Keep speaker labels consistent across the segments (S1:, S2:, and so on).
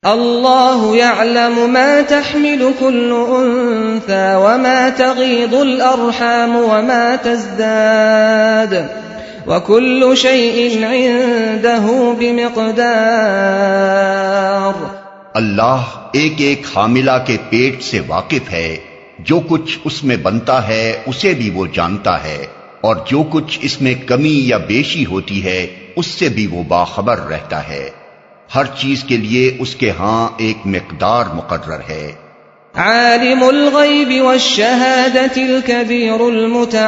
S1: اللہ یعلم ما تحمل كل انثى وما تغیض الارحام وما تزداد وكل شيء عنده بمقدار۔
S2: اللہ ایک ایک حاملہ کے پیٹ سے واقف ہے، جو کچھ اس میں بنتا ہے اسے بھی وہ جانتا ہے، اور جو کچھ اس میں کمی یا بیشی ہوتی ہے اس سے بھی وہ باخبر رہتا ہے۔ ہر چیز کے لیے اس کے ہاں ایک مقدار مقرر ہے۔
S1: عالم الغیب والشہادۃ الکبیر المتعال،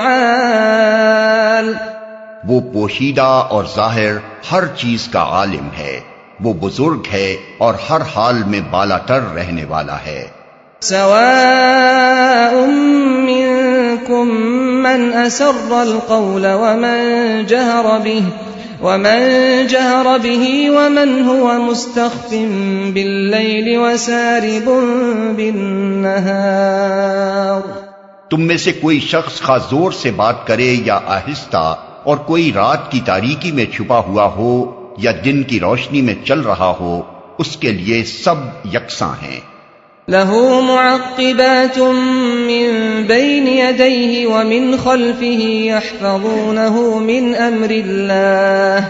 S2: وہ پوشیدہ اور ظاہر ہر چیز کا عالم ہے، وہ بزرگ ہے اور ہر حال میں بالا تر رہنے والا ہے۔
S1: سواء منکم من اسر القول ومن جهر به ومن هو مستخف باللیل وسارب بالنہار۔
S2: تم میں سے کوئی شخص خواہ زور سے بات کرے یا آہستہ، اور کوئی رات کی تاریکی میں چھپا ہوا ہو یا دن کی روشنی میں چل رہا ہو، اس کے لیے سب یکساں ہیں۔
S1: لہ معقبات من بین یدیہ ومن خلفہ یحفظونہ من امر اللہ،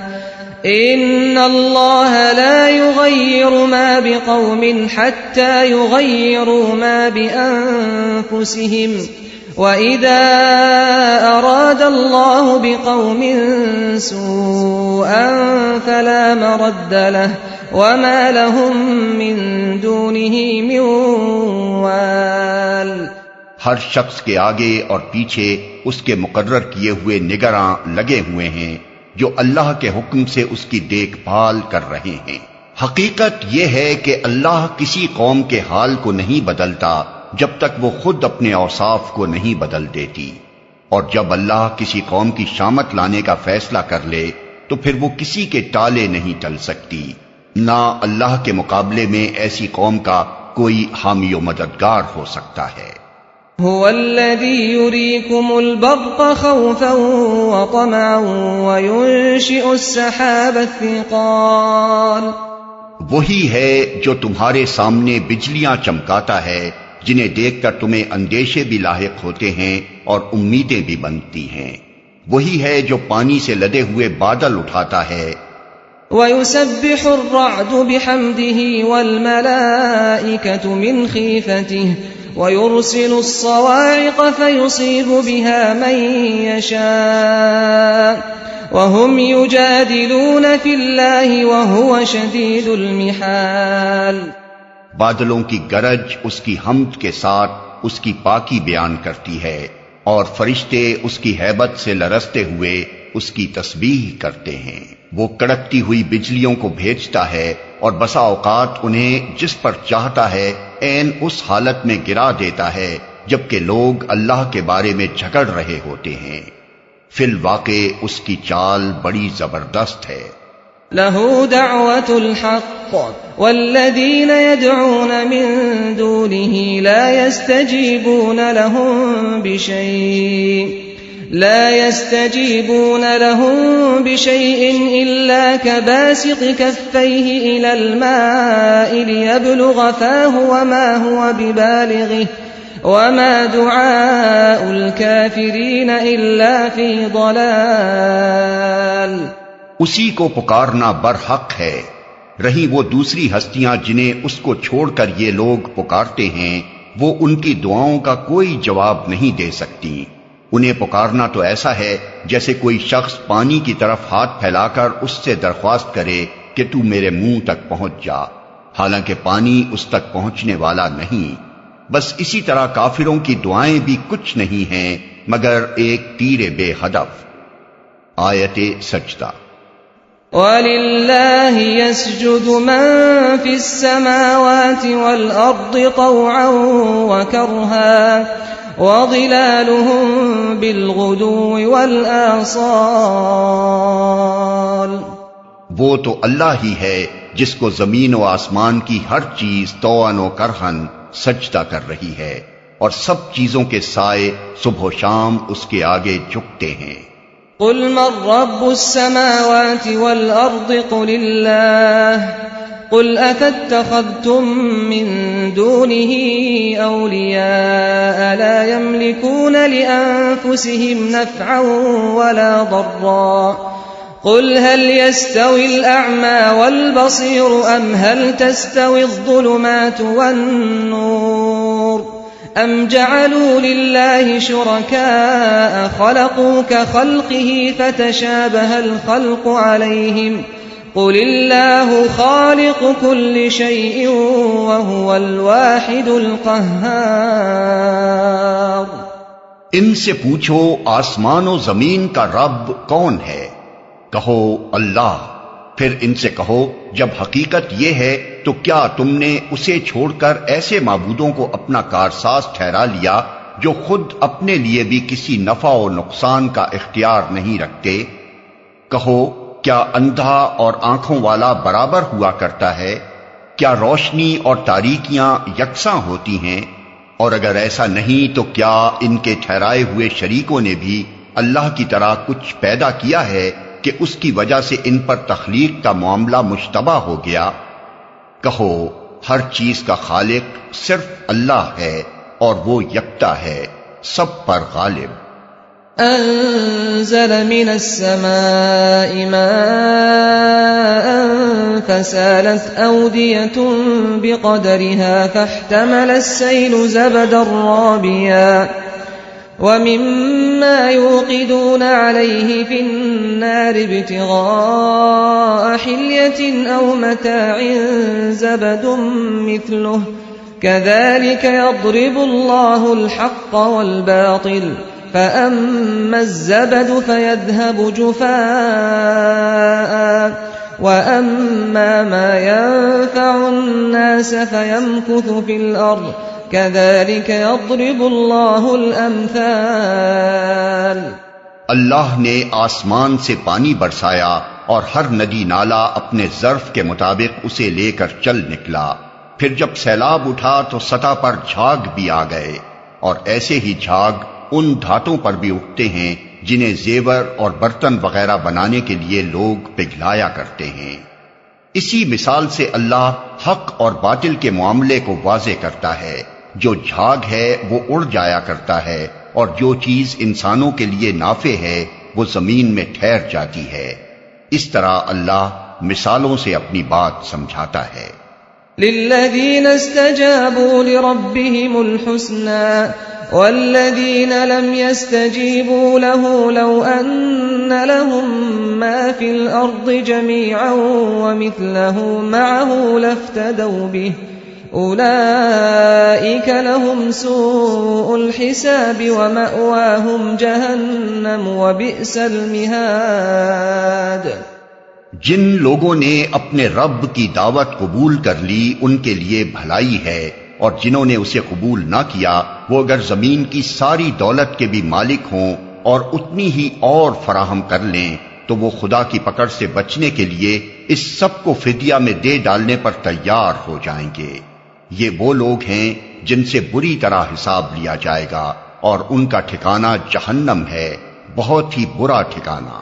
S1: ان اللہ لا یغیر ما بقوم حتی یغیروا ما بانفسہم، وَإِذَا أَرَادَ اللَّهُ بِقَوْمٍ سُوءًا فَلَا مَرَدَّ لَهُ وَمَا لَهُم مِّن دُونِهِ مِن وَالٍ۔
S2: ہر شخص کے آگے اور پیچھے اس کے مقرر کیے ہوئے نگراں لگے ہوئے ہیں، جو اللہ کے حکم سے اس کی دیکھ بھال کر رہے ہیں۔ حقیقت یہ ہے کہ اللہ کسی قوم کے حال کو نہیں بدلتا جب تک وہ خود اپنے اوصاف کو نہیں بدل دیتی، اور جب اللہ کسی قوم کی شامت لانے کا فیصلہ کر لے تو پھر وہ کسی کے ٹالے نہیں ٹل سکتی، نہ اللہ کے مقابلے میں ایسی قوم کا کوئی حامی و مددگار ہو سکتا ہے۔
S1: هو الذی یریکم البرق خوفا وطمعا وینشئ السحاب الثقال،
S2: وہی ہے جو تمہارے سامنے بجلیاں چمکاتا ہے، جنہیں دیکھ کر تمہیں اندیشے بھی لاحق ہوتے ہیں اور امیدیں بھی بنتی ہیں۔ وہی ہے جو پانی سے لدے ہوئے بادل اٹھاتا ہے۔
S1: وَيُسَبِّحُ الرَّعْدُ بِحَمْدِهِ وَالْمَلَائِكَةُ مِنْ خِيفَتِهِ وَيُرْسِلُ الصَّوَاعِقَ فَيُصِيبُ بِهَا مَن يَشَاءُ وَهُمْ يُجَادِلُونَ فِي اللَّهِ وَهُوَ شَدِيدُ الْمِحَالِ۔
S2: بادلوں کی گرج اس کی حمد کے ساتھ اس کی پاکی بیان کرتی ہے، اور فرشتے اس کی ہیبت سے لرزتے ہوئے اس کی تسبیح کرتے ہیں۔ وہ کڑکتی ہوئی بجلیوں کو بھیجتا ہے اور بسا اوقات انہیں جس پر چاہتا ہے عین اس حالت میں گرا دیتا ہے جبکہ لوگ اللہ کے بارے میں جھگڑ رہے ہوتے ہیں۔ فی الواقع اس کی چال بڑی زبردست ہے۔
S1: لہ دعوت الحق والذین یدعون من دونہ لا يستجیبون لهم بشیء الا كباسط کفیہ الى الماء لیبلغ فاہ وما هو ببالغہ وما دعاء الكافرین الا فی ضلال۔
S2: اسی کو پکارنا برحق ہے، رہی وہ دوسری ہستیاں جنہیں اس کو چھوڑ کر یہ لوگ پکارتے ہیں، وہ ان کی دعاؤں کا کوئی جواب نہیں دے سکتی۔ انہیں پکارنا تو ایسا ہے جیسے کوئی شخص پانی کی طرف ہاتھ پھیلا کر اس سے درخواست کرے کہ تو میرے منہ تک پہنچ جا، حالانکہ پانی اس تک پہنچنے والا نہیں۔ بس اسی طرح کافروں کی دعائیں بھی کچھ نہیں ہیں مگر ایک تیر بے ہدف۔ آیت سجدہ۔
S1: وَلِلَّهِ يَسْجُدُ مَن فِي السَّمَاوَاتِ وَالْأَرْضِ طَوْعًا وَكَرْهًا وَظِلَالُهُم بِالْغُدُوِّ وَالْآصَالِ۔
S2: وہ تو اللہ ہی ہے جس کو زمین و آسمان کی ہر چیز طوعاً و کرہاً سجدہ کر رہی ہے، اور سب چیزوں کے سائے صبح و شام اس کے آگے جھکتے ہیں۔ قل
S1: من رب السماوات والأرض قل أفاتخذتم من دونه أولياء لا يملكون لأنفسهم نفعا ولا ضرا قل هل يستوي الأعمى والبصير أم هل تستوي الظلمات والنور أم جعلوا لله شركاء خلقوا كخلقه فتشابه الخلق عليهم قل الله خالق كل شيء وهو الواحد القهار۔
S2: ان سے پوچھو آسمان و زمین کا رب کون ہے؟ کہو اللہ۔ پھر ان سے کہو جب حقیقت یہ ہے تو کیا تم نے اسے چھوڑ کر ایسے معبودوں کو اپنا کارساز ٹھہرا لیا جو خود اپنے لیے بھی کسی نفع و نقصان کا اختیار نہیں رکھتے؟ کہو کیا اندھا اور آنکھوں والا برابر ہوا کرتا ہے؟ کیا روشنی اور تاریکیاں یکساں ہوتی ہیں؟ اور اگر ایسا نہیں تو کیا ان کے ٹھہرائے ہوئے شریکوں نے بھی اللہ کی طرح کچھ پیدا کیا ہے کہ اس کی وجہ سے ان پر تخلیق کا معاملہ مشتبہ ہو گیا؟ کہو ہر چیز کا خالق صرف اللہ ہے اور وہ یکتا ہے، سب پر غالب۔
S1: أنزل من السماء ماء فسالت أودية بقدرها فاحتمل السيل زبدا رابيا ومما يوقدون عليه في النار ابتغاء حلية أو متاع زبد مثله كذلك يضرب الله الحق والباطل فأما الزبد فيذهب جفاء وأما ما ينفع الناس فيمكث في الأرض كذلك يضرب الله الأمثال۔
S2: اللہ نے آسمان سے پانی برسایا اور ہر ندی نالا اپنے ظرف کے مطابق اسے لے کر چل نکلا، پھر جب سیلاب اٹھا تو سطح پر جھاگ بھی آ گئے، اور ایسے ہی جھاگ ان دھاتوں پر بھی اٹھتے ہیں جنہیں زیور اور برتن وغیرہ بنانے کے لیے لوگ پگھلایا کرتے ہیں۔ اسی مثال سے اللہ حق اور باطل کے معاملے کو واضح کرتا ہے۔ جو جھاگ ہے وہ اڑ جایا کرتا ہے، اور جو چیز انسانوں کے لیے نافع ہے وہ زمین میں ٹھہر جاتی ہے۔ اس طرح اللہ مثالوں سے اپنی بات سمجھاتا ہے۔
S1: للذین استجابوا لربهم الحسنى والذین لم يستجیبوا له لو ان لهم ما في الارض جميعا ومثله معه لافتدوا به اولئک لهم سوء الحساب ومأواهم جہنم وبئس المہاد۔
S2: جن لوگوں نے اپنے رب کی دعوت قبول کر لی ان کے لیے بھلائی ہے، اور جنہوں نے اسے قبول نہ کیا وہ اگر زمین کی ساری دولت کے بھی مالک ہوں اور اتنی ہی اور فراہم کر لیں تو وہ خدا کی پکڑ سے بچنے کے لیے اس سب کو فدیہ میں دے ڈالنے پر تیار ہو جائیں گے۔ یہ وہ لوگ ہیں جن سے بری طرح حساب لیا جائے گا، اور ان کا ٹھکانہ جہنم ہے، بہت ہی برا ٹھکانہ۔